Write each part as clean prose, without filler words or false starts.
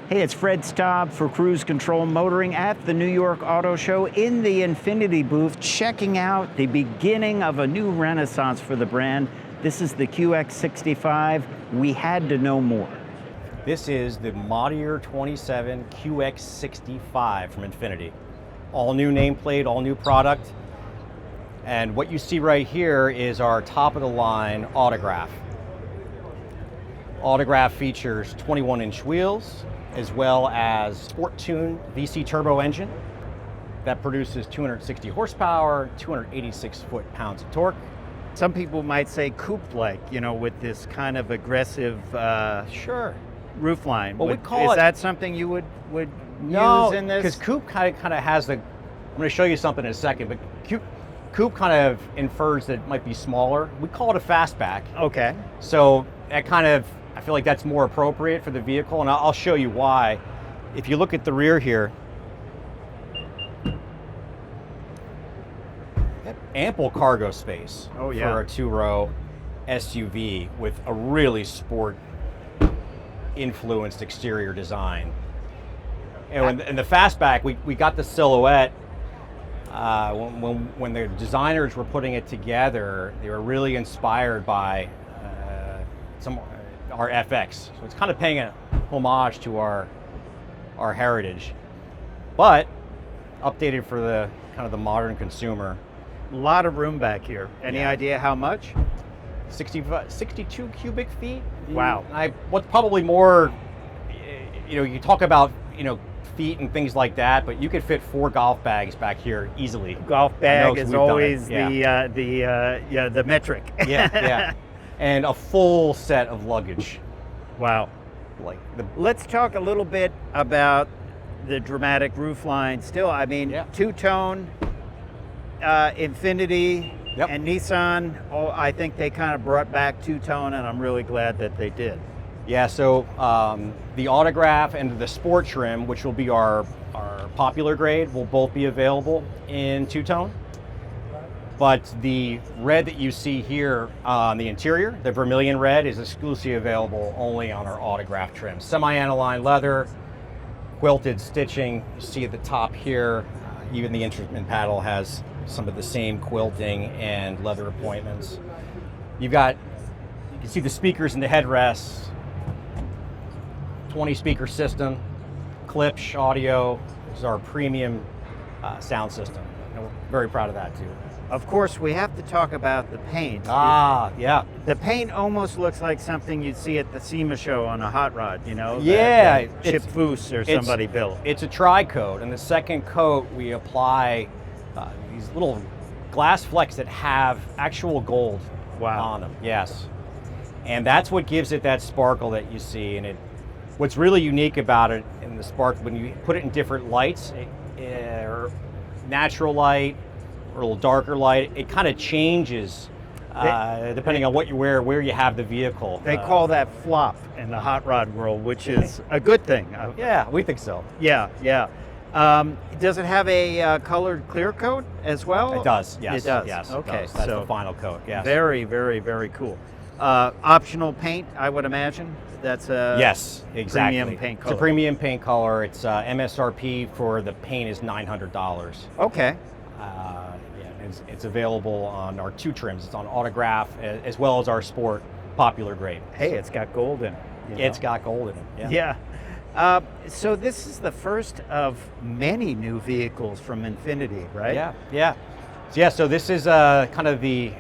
Hey, it's Fred Staub for Cruise Control Motoring at the New York Auto Show in the Infiniti booth, checking out the beginning of a new renaissance for the brand. This is the QX65. We had to know more. This is the model year 27 QX65 from Infiniti. All new nameplate, all new product. And what you see right here is our top of the line Autograph. Autograph features 21-inch wheels, as well as sport-tuned VC turbo engine that produces 260 horsepower, 286 foot-pounds of torque. Some people might say coupe-like, you know, with this kind of aggressive Sure. roofline. Well, we call is it, that something you would no, use in this? because coupe kind of has the, I'm going to show you something in a second, but coupe kind of infers that it might be smaller. We call it a fastback. Okay. So that kind of, I feel like that's more appropriate for the vehicle, and I'll show you why. If you look at the rear here, ample cargo space Oh, yeah. for a two-row SUV with a really sport-influenced exterior design. And in the fastback, we got the silhouette. When the designers were putting it together, they were really inspired by our FX. So it's kind of paying a homage to our heritage, but updated for the kind of the modern consumer. A lot of room back here. Any Yeah. idea how much? 62 cubic feet. Wow. What's probably more, you talk about, feet and things like that, but you could fit 4 golf bags back here easily. Golf bag is always Yeah. the metric. Yeah. And a full set of luggage. Wow. Like Let's talk a little bit about the dramatic roofline. Still, I mean, Yeah. two-tone, Infiniti, Yep. and Nissan. Oh, I think they kind of brought back two-tone, and I'm really glad that they did. Yeah, so the Autograph and the Sport trim, which will be our popular grade, will both be available in two-tone. But the red that you see here on the interior, the vermilion red, is exclusively available only on our Autograph trim. Semi-aniline leather, quilted stitching. You see at the top here, even the instrument panel has some of the same quilting and leather appointments. You can see the speakers in the headrests, 20 speaker system, Klipsch audio. This is our premium sound system. And we're very proud of that too. Of course, we have to talk about the paint. Yeah. The paint almost looks like something you'd see at the SEMA show on a hot rod, Yeah, that Chip Foose or somebody built. It's a tri-coat, and the second coat we apply these little glass flecks that have actual gold on them. Yes, and that's what gives it that sparkle that you see. And what's really unique about it in the sparkle, when you put it in different lights, or natural light, or a little darker light, it kind of changes depending on what you wear, where you have the vehicle. They call that flop in the hot rod world, which is a good thing. Yeah, we think so. Yeah. Does it have a colored clear coat as well? It does, yes. It does. Yes, Okay, it does. That's so the final coat, yes. Very, very, very cool. Optional paint, I would imagine. That's a yes, exactly. premium paint color. It's a premium paint color. It's MSRP for the paint is $900. Okay. It's available on our 2 trims. It's on Autograph as well as our Sport popular grade. Hey, it's got gold in it. It's got gold in it. Yeah. So this is the first of many new vehicles from Infiniti, right? Yeah. So this is kind of the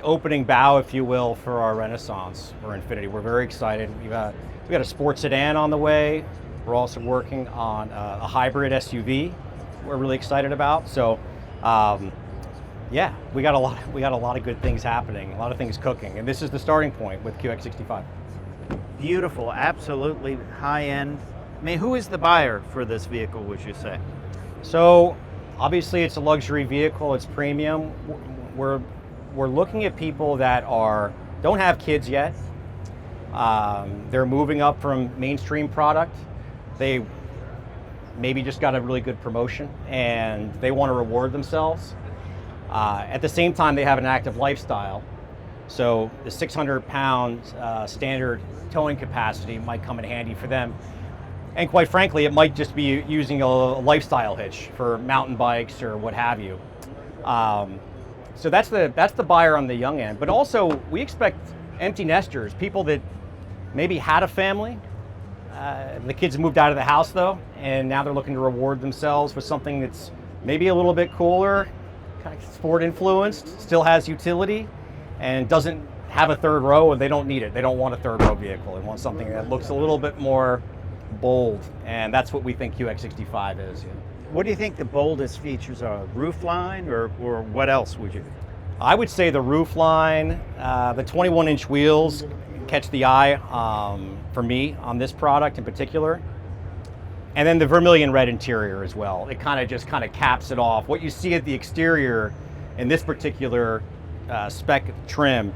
opening bow, if you will, for our renaissance for Infiniti. We're very excited. We've got a sport sedan on the way. We're also working on a hybrid SUV. We're really excited about. So, we got a lot of good things happening, a lot of things cooking, and this is the starting point with QX65. Beautiful, absolutely high end. I mean, who is the buyer for this vehicle, would you say? So, obviously, it's a luxury vehicle. It's premium. We're looking at people that don't have kids yet. They're moving up from mainstream product. They maybe just got a really good promotion and they want to reward themselves. At the same time, they have an active lifestyle. So the 600-pound standard towing capacity might come in handy for them. And quite frankly, it might just be using a lifestyle hitch for mountain bikes or what have you. So that's the buyer on the young end. But also, we expect empty nesters, people that maybe had a family. The kids moved out of the house though, and now they're looking to reward themselves with something that's maybe a little bit cooler, kind of sport influenced, still has utility, and doesn't have a third row, and they don't need it. They don't want a third row vehicle. They want something that looks a little bit more bold, and that's what we think QX65 is. What do you think the boldest features are? Roofline, or what else would you? I would say the roofline, the 21-inch wheels catch the eye for me on this product in particular. And then the vermilion red interior as well. It kind of caps it off. What you see at the exterior in this particular spec trim,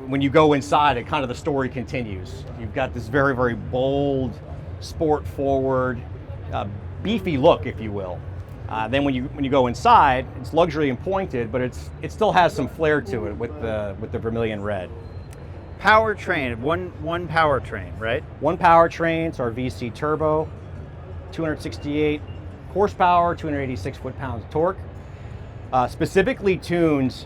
when you go inside, it kind of the story continues. You've got this very, very bold, sport forward, beefy look, if you will. Then when you go inside, it's luxury and pointed, but it still has some flair to it with the vermilion red. Powertrain, one powertrain, right? One powertrain, it's our VC turbo, 268 horsepower, 286 foot-pounds of torque, specifically tuned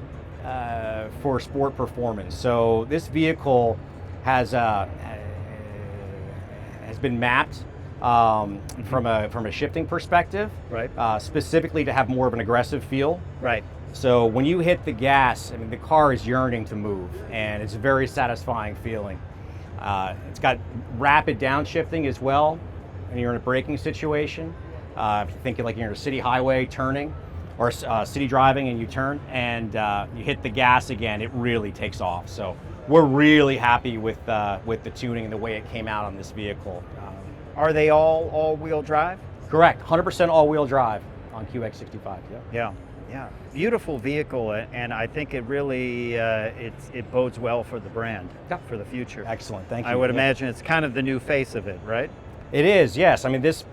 for sport performance. So this vehicle has been mapped from a shifting perspective, right? Specifically to have more of an aggressive feel, right? So when you hit the gas, I mean, the car is yearning to move, and it's a very satisfying feeling. It's got rapid downshifting as well when you're in a braking situation. If you think like you're in a city highway turning, or city driving and you turn, and you hit the gas again, it really takes off. So we're really happy with the tuning and the way it came out on this vehicle. Are they all-wheel drive? Correct, 100% all-wheel drive on QX65. Yeah. Yeah, beautiful vehicle, and I think it really it bodes well for the brand, for the future. Excellent, thank you. I would imagine it's kind of the new face of it, right? It is, yes. I mean, this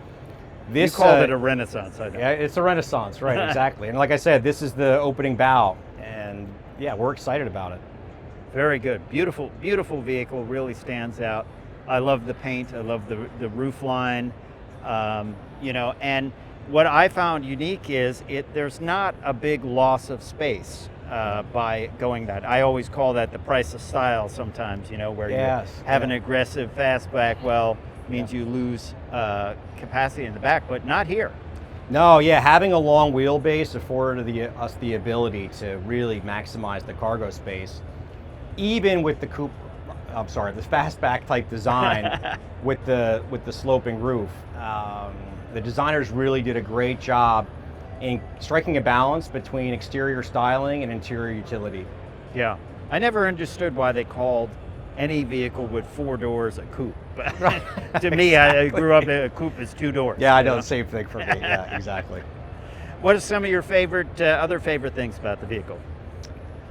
you called it a renaissance, I know. Yeah, it's a renaissance, right? Exactly. And like I said, this is the opening bow, and yeah, we're excited about it. Very good, beautiful, beautiful vehicle. Really stands out. I love the paint. I love the roof line. You know, and what I found unique is there's not a big loss of space by going that. I always call that the price of style sometimes, you know, where you have an aggressive fastback, well, means you lose capacity in the back, but not here. No, yeah, having a long wheelbase afforded us the ability to really maximize the cargo space, even with the the fastback type design with the sloping roof. The designers really did a great job in striking a balance between exterior styling and interior utility. Yeah, I never understood why they called any vehicle with 4 doors a coupe. To me, I grew up, a coupe is 2 doors. Yeah, I know, the same thing for me, yeah, exactly. What are some of your other favorite things about the vehicle?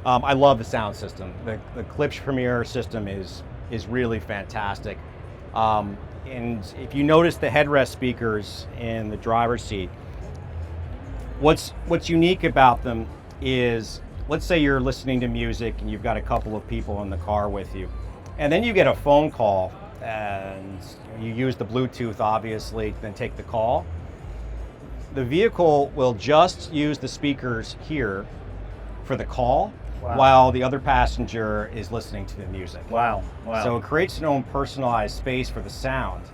I love the sound system. The Klipsch Premier system is really fantastic. And if you notice the headrest speakers in the driver's seat, what's unique about them is, let's say you're listening to music and you've got a couple of people in the car with you, and then you get a phone call and you use the Bluetooth, obviously, then take the call. The vehicle will just use the speakers here for the call, while the other passenger is listening to the music. Wow. So it creates its own personalized space for the sound,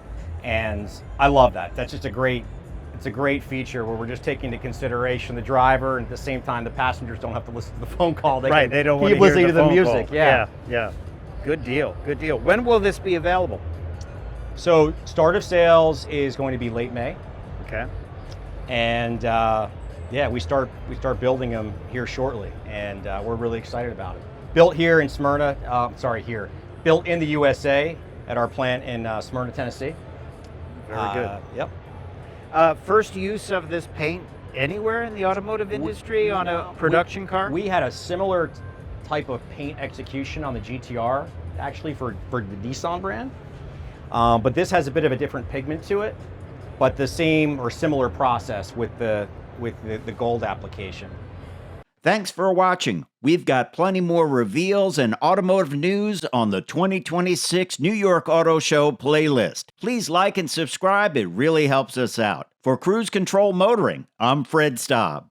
and I love that. That's just it's a great feature where we're just taking into consideration the driver, and at the same time the passengers don't have to listen to the phone call. They don't want to hear the music. Call. Yeah. Good deal. When will this be available? So start of sales is going to be late May. Okay. And we start building them here shortly, and we're really excited about it. Built here in Smyrna, built in the USA at our plant in Smyrna, Tennessee. Very good. Yep. First use of this paint anywhere in the automotive industry on a production car? We had a similar type of paint execution on the GTR, actually for the Nissan brand, but this has a bit of a different pigment to it, but the same or similar process with the gold application. Thanks for watching. We've got plenty more reveals and automotive news on the 2026 New York Auto Show playlist. Please like and subscribe. It really helps us out. For Cruise Control Motoring, I'm Fred Staub.